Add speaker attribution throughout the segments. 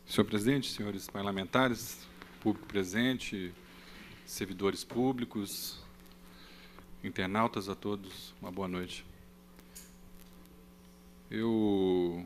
Speaker 1: Senhor presidente, senhores parlamentares, público presente, servidores públicos, internautas, a todos, uma boa noite. Eu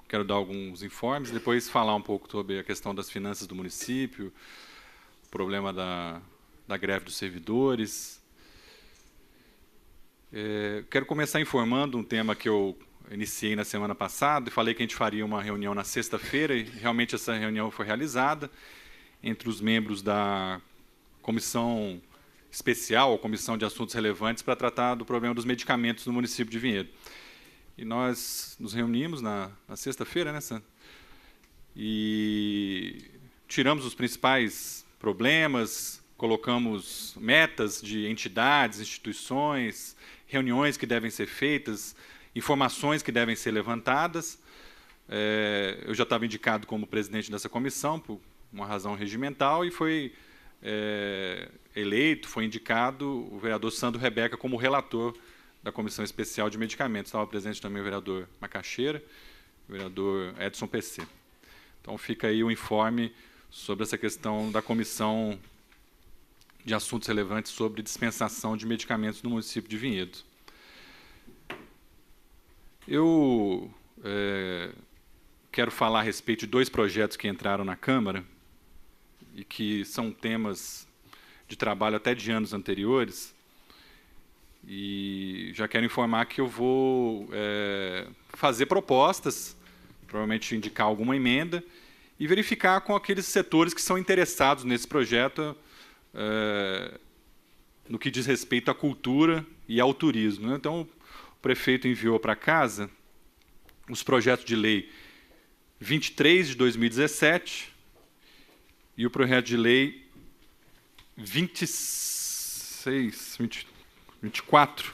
Speaker 1: quero dar alguns informes, depois falar um pouco sobre a questão das finanças do município, o problema da greve dos servidores. Quero começar informando um tema que eu iniciei na semana passada e falei que a gente faria uma reunião na sexta-feira e realmente essa reunião foi realizada entre os membros da comissão especial, ou comissão de assuntos relevantes, para tratar do problema dos medicamentos no município de Vinhedo. E nós nos reunimos na sexta-feira, né, Sandra? E tiramos os principais problemas, colocamos metas de entidades, instituições, reuniões que devem ser feitas, informações que devem ser levantadas. Eu já estava indicado como presidente dessa comissão, por uma razão regimental, e foi eleito, foi indicado o vereador Sandro Rebeca como relator da Comissão Especial de Medicamentos. Estava presente também o vereador Macaxeira, o vereador Edson PC. Então, fica aí o informe sobre essa questão da Comissão de Assuntos Relevantes sobre dispensação de medicamentos no município de Vinhedo. Eu quero falar a respeito de dois projetos que entraram na Câmara e que são temas de trabalho até de anos anteriores. E já quero informar que eu vou fazer propostas, provavelmente indicar alguma emenda, e verificar com aqueles setores que são interessados nesse projeto no que diz respeito à cultura e ao turismo. Então, o prefeito enviou para casa os projetos de lei 23 de 2017 e o projeto de lei 24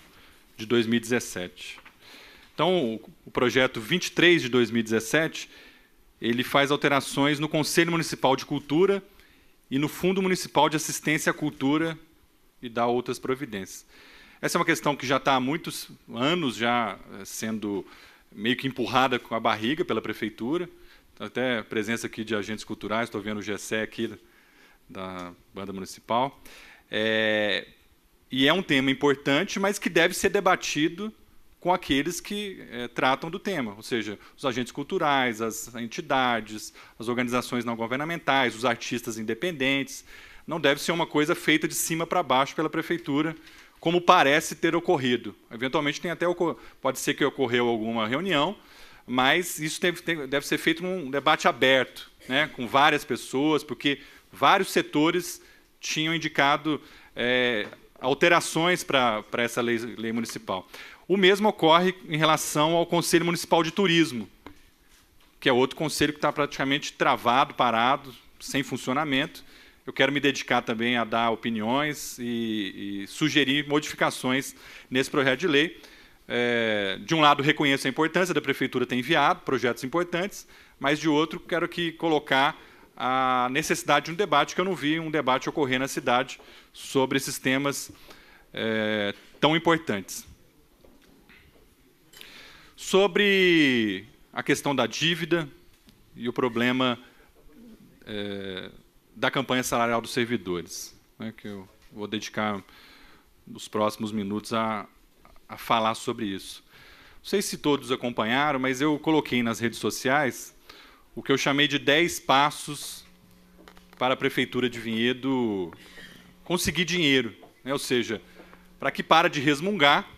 Speaker 1: de 2017. Então, o projeto 23 de 2017, ele faz alterações no Conselho Municipal de Cultura e no Fundo Municipal de Assistência à Cultura e dá outras providências. Essa é uma questão que já está há muitos anos já sendo meio que empurrada com a barriga pela prefeitura, até a presença aqui de agentes culturais, estou vendo o GESE aqui da Banda Municipal. E é um tema importante, mas que deve ser debatido com aqueles que tratam do tema, ou seja, os agentes culturais, as entidades, as organizações não governamentais, os artistas independentes. Não deve ser uma coisa feita de cima para baixo pela prefeitura, como parece ter ocorrido. Eventualmente pode ser que ocorreu alguma reunião, mas isso deve ser feito num debate aberto, né, com várias pessoas, porque vários setores tinham indicado alterações para essa lei municipal. O mesmo ocorre em relação ao Conselho Municipal de Turismo, que é outro conselho que está praticamente travado, parado, sem funcionamento. Eu quero me dedicar também a dar opiniões e sugerir modificações nesse projeto de lei. De um lado, reconheço a importância da prefeitura ter enviado projetos importantes, mas, de outro, quero aqui colocar a necessidade de um debate, que eu não vi um debate ocorrer na cidade sobre esses temas tão importantes. Sobre a questão da dívida e o problema da campanha salarial dos servidores, né, que eu vou dedicar os próximos minutos a falar sobre isso. Não sei se todos acompanharam, mas eu coloquei nas redes sociais o que eu chamei de 10 passos para a Prefeitura de Vinhedo conseguir dinheiro, né, ou seja, para que pare de resmungar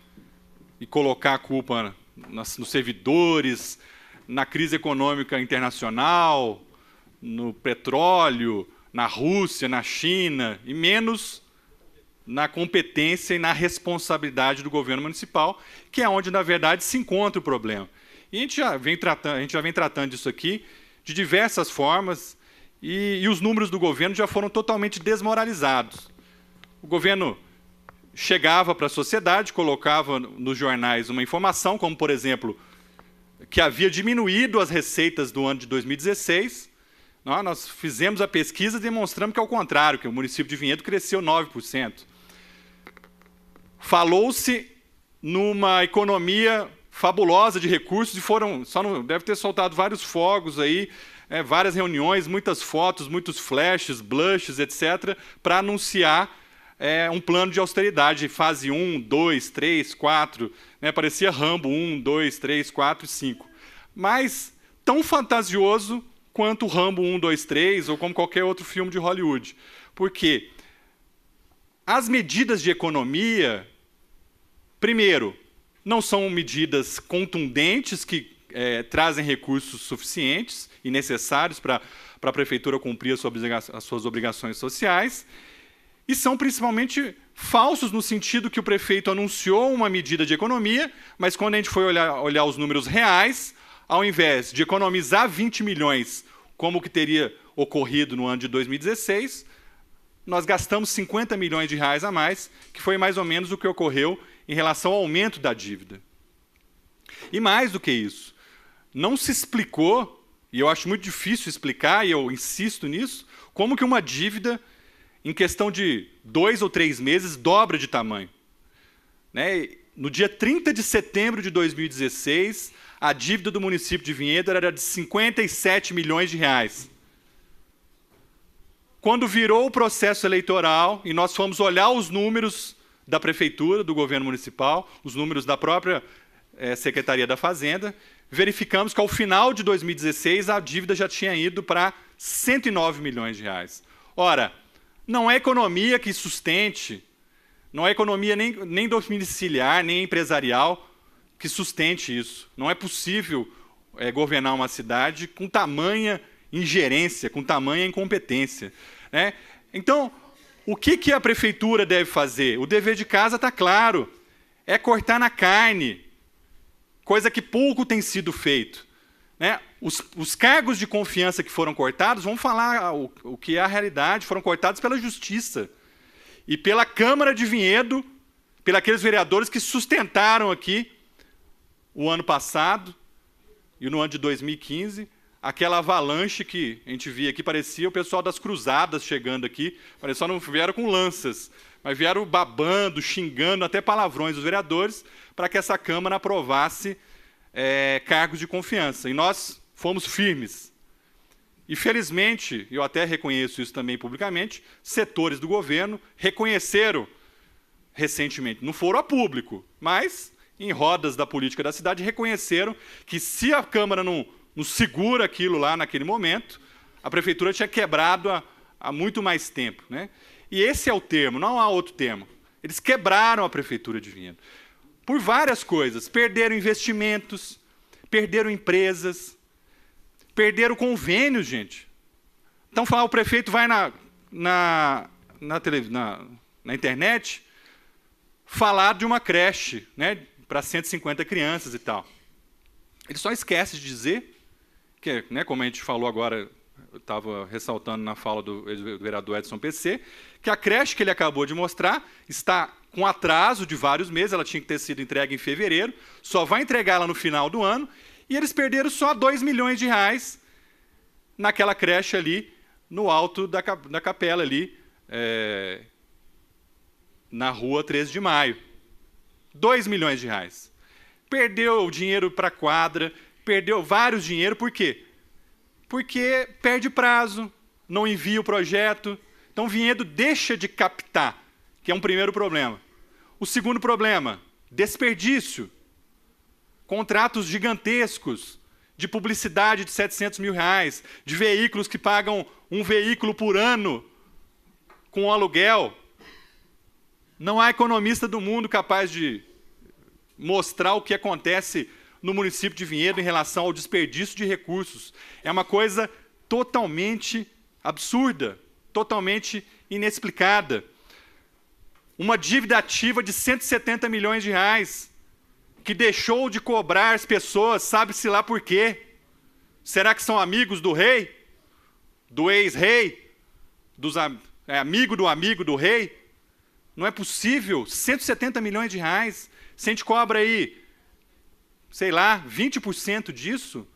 Speaker 1: e colocar a culpa nos servidores, na crise econômica internacional, no petróleo, na Rússia, na China, e menos na competência e na responsabilidade do governo municipal, que é onde, na verdade, se encontra o problema. E a gente já vem tratando disso aqui de diversas formas, e os números do governo já foram totalmente desmoralizados. O governo chegava para a sociedade, colocava nos jornais uma informação, como, por exemplo, que havia diminuído as receitas do ano de 2016. Nós fizemos a pesquisa e demonstramos que é o contrário, que o município de Vinhedo cresceu 9%. Falou-se numa economia fabulosa de recursos e deve ter soltado vários fogos aí, várias reuniões, muitas fotos, muitos flashes, blushes, etc., para anunciar um plano de austeridade, fase 1, 2, 3, 4, né? Parecia Rambo 1, 2, 3, 4 e 5. Mas tão fantasioso quanto Rambo 1, 2, 3, ou como qualquer outro filme de Hollywood. Porque as medidas de economia, primeiro, não são medidas contundentes que trazem recursos suficientes e necessários para a prefeitura cumprir as suas obrigações sociais, e são principalmente falsos no sentido que o prefeito anunciou uma medida de economia, mas quando a gente foi olhar os números reais, ao invés de economizar 20 milhões, como que teria ocorrido no ano de 2016, nós gastamos 50 milhões de reais a mais, que foi mais ou menos o que ocorreu em relação ao aumento da dívida. E mais do que isso, não se explicou, e eu acho muito difícil explicar, e eu insisto nisso, como que uma dívida, em questão de 2 ou 3 meses, dobra de tamanho. Né? No dia 30 de setembro de 2016, a dívida do município de Vinhedo era de 57 milhões de reais. Quando virou o processo eleitoral e nós fomos olhar os números da prefeitura, do governo municipal, os números da própria Secretaria da Fazenda, verificamos que ao final de 2016 a dívida já tinha ido para 109 milhões de reais. Ora, não é economia que sustente, não é economia nem domiciliar, nem empresarial que sustente isso. Não é possível governar uma cidade com tamanha ingerência, com tamanha incompetência. Né? Então, o que a prefeitura deve fazer? O dever de casa está claro, é cortar na carne, coisa que pouco tem sido feito. Né? Os cargos de confiança que foram cortados, vamos falar o que é a realidade, foram cortados pela Justiça e pela Câmara de Vinhedo, pelos aqueles vereadores que sustentaram aqui o ano passado e no ano de 2015, aquela avalanche que a gente via aqui, parecia o pessoal das cruzadas chegando aqui, só não vieram com lanças, mas vieram babando, xingando, até palavrões dos vereadores, para que essa Câmara aprovasse cargos de confiança. E nós fomos firmes. E, felizmente, eu até reconheço isso também publicamente, setores do governo reconheceram recentemente, não foram a público, mas em rodas da política da cidade, reconheceram que se a Câmara não segura aquilo lá naquele momento, a prefeitura tinha quebrado há muito mais tempo. Né? E esse é o termo, não há outro termo. Eles quebraram a prefeitura de Vinhedo. Por várias coisas. Perderam investimentos, perderam empresas, perderam convênios, gente. Então, o prefeito vai na internet falar de uma creche, né, para 150 crianças e tal. Ele só esquece de dizer, que, né, como a gente falou agora, eu estava ressaltando na fala do vereador Edson PC, que a creche que ele acabou de mostrar está com atraso de vários meses, ela tinha que ter sido entregue em fevereiro, só vai entregar ela no final do ano, e eles perderam só 2 milhões de reais naquela creche ali, no alto da capela ali, na rua 13 de maio. 2 milhões de reais. Perdeu o dinheiro para a quadra, perdeu vários dinheiro, por quê? Porque perde prazo, não envia o projeto. Então, Vinhedo deixa de captar, que é um primeiro problema. O segundo problema, desperdício. Contratos gigantescos de publicidade de 700 mil reais, de veículos que pagam um veículo por ano com aluguel. Não há economista do mundo capaz de mostrar o que acontece no município de Vinhedo em relação ao desperdício de recursos. É uma coisa totalmente absurda, totalmente inexplicada. Uma dívida ativa de 170 milhões de reais, que deixou de cobrar as pessoas, sabe-se lá por quê. Será que são amigos do rei? Do ex-rei? Amigo do rei? Não é possível, 170 milhões de reais. Se a gente cobra aí, sei lá, 20% disso,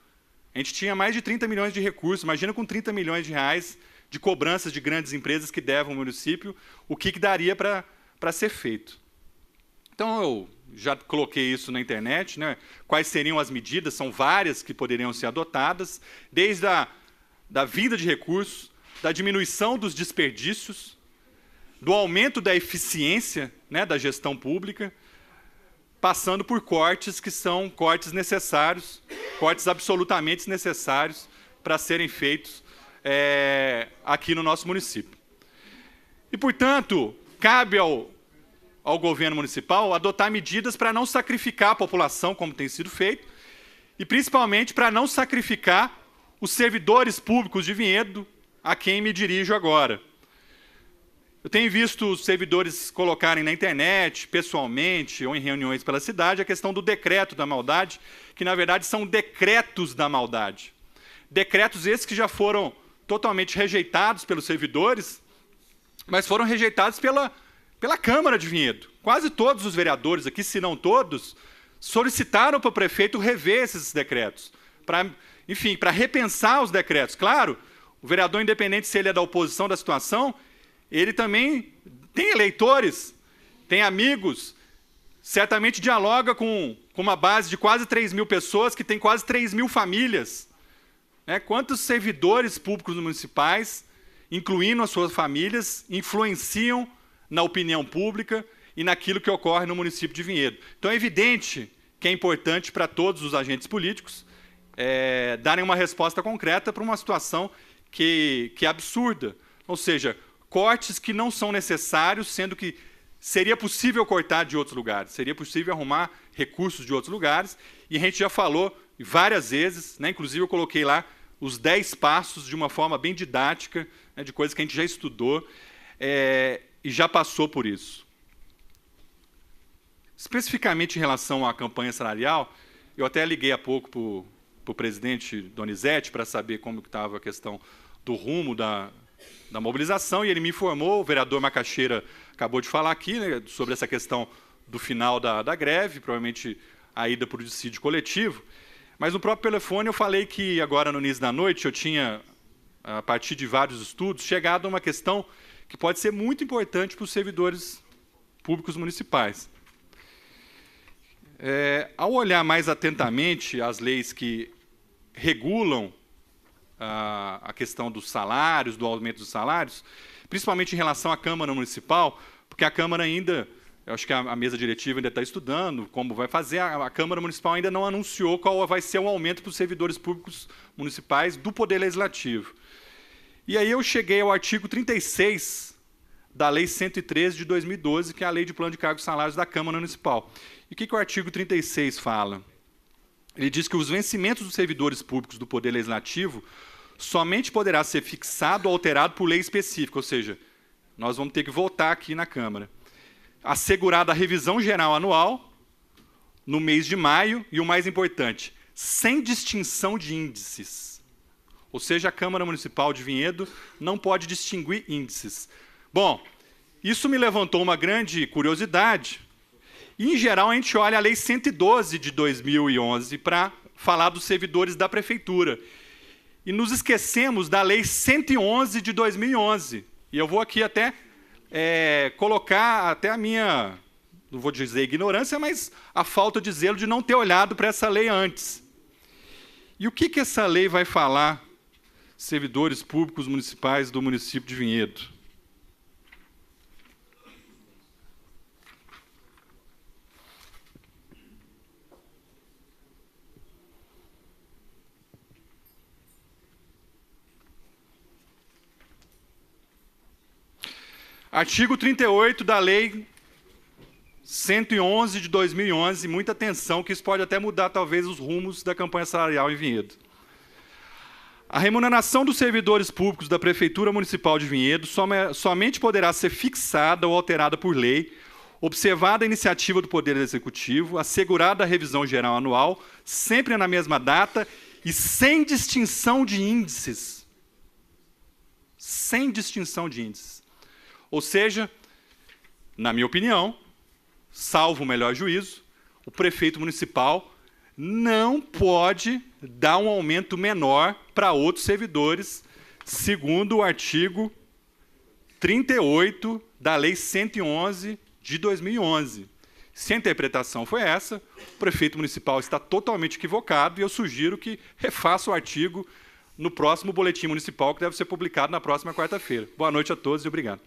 Speaker 1: a gente tinha mais de 30 milhões de recursos. Imagina com 30 milhões de reais de cobranças de grandes empresas que devem ao município, o que daria para ser feito. Então, eu já coloquei isso na internet, né? Quais seriam as medidas, são várias que poderiam ser adotadas, desde da vinda de recursos, da diminuição dos desperdícios, do aumento da eficiência, né, da gestão pública, passando por cortes que são cortes necessários, cortes absolutamente necessários para serem feitos aqui no nosso município. E, portanto, cabe ao governo municipal adotar medidas para não sacrificar a população, como tem sido feito, e principalmente para não sacrificar os servidores públicos de Vinhedo, a quem me dirijo agora. Eu tenho visto os servidores colocarem na internet, pessoalmente, ou em reuniões pela cidade, a questão do decreto da maldade, que, na verdade, são decretos da maldade. Decretos esses que já foram totalmente rejeitados pelos servidores, mas foram rejeitados pela Câmara de Vinhedo. Quase todos os vereadores aqui, se não todos, solicitaram para o prefeito rever esses decretos, enfim, para repensar os decretos. Claro, o vereador, independente se ele é da oposição da situação, ele também tem eleitores, tem amigos, certamente dialoga com uma base de quase 3 mil pessoas, que tem quase 3 mil famílias. Né? Quantos servidores públicos municipais, incluindo as suas famílias, influenciam na opinião pública e naquilo que ocorre no município de Vinhedo? Então é evidente que é importante para todos os agentes políticos darem uma resposta concreta para uma situação que é absurda. Ou seja, cortes que não são necessários, sendo que seria possível cortar de outros lugares, seria possível arrumar recursos de outros lugares, e a gente já falou várias vezes, né, inclusive eu coloquei lá os 10 passos de uma forma bem didática, né, de coisas que a gente já estudou e já passou por isso. Especificamente em relação à campanha salarial, eu até liguei há pouco para o presidente Donizete para saber como estava a questão do rumo da mobilização, e ele me informou, o vereador Macaxeira acabou de falar aqui, né, sobre essa questão do final da greve, provavelmente a ida para o dissídio coletivo, mas no próprio telefone eu falei que agora no início da noite eu tinha, a partir de vários estudos, chegado a uma questão que pode ser muito importante para os servidores públicos municipais. Ao olhar mais atentamente as leis que regulam a questão dos salários, do aumento dos salários, principalmente em relação à Câmara Municipal, porque a Câmara ainda, eu acho que a mesa diretiva ainda está estudando como vai fazer, a Câmara Municipal ainda não anunciou qual vai ser o aumento para os servidores públicos municipais do Poder Legislativo. E aí eu cheguei ao artigo 36 da Lei 113 de 2012, que é a Lei de Plano de Cargos e Salários da Câmara Municipal. E o que o artigo 36 fala? Ele diz que os vencimentos dos servidores públicos do Poder Legislativo somente poderá ser fixado ou alterado por lei específica, ou seja, nós vamos ter que voltar aqui na Câmara. Assegurada a revisão geral anual, no mês de maio, e o mais importante, sem distinção de índices. Ou seja, a Câmara Municipal de Vinhedo não pode distinguir índices. Bom, isso me levantou uma grande curiosidade, e, em geral, a gente olha a Lei 112 de 2011 para falar dos servidores da Prefeitura. E nos esquecemos da Lei 111 de 2011. E eu vou aqui até colocar até a minha, não vou dizer ignorância, mas a falta de zelo de não ter olhado para essa lei antes. E o que essa lei vai falar, servidores públicos municipais do município de Vinhedo? Artigo 38 da Lei 111 de 2011, muita atenção, que isso pode até mudar, talvez, os rumos da campanha salarial em Vinhedo. A remuneração dos servidores públicos da Prefeitura Municipal de Vinhedo somente poderá ser fixada ou alterada por lei, observada a iniciativa do Poder Executivo, assegurada a revisão geral anual, sempre na mesma data e sem distinção de índices. Sem distinção de índices. Ou seja, na minha opinião, salvo o melhor juízo, o prefeito municipal não pode dar um aumento menor para outros servidores, segundo o artigo 38 da Lei 111 de 2011. Se a interpretação foi essa, o prefeito municipal está totalmente equivocado e eu sugiro que refaça o artigo no próximo boletim municipal, que deve ser publicado na próxima quarta-feira. Boa noite a todos e obrigado.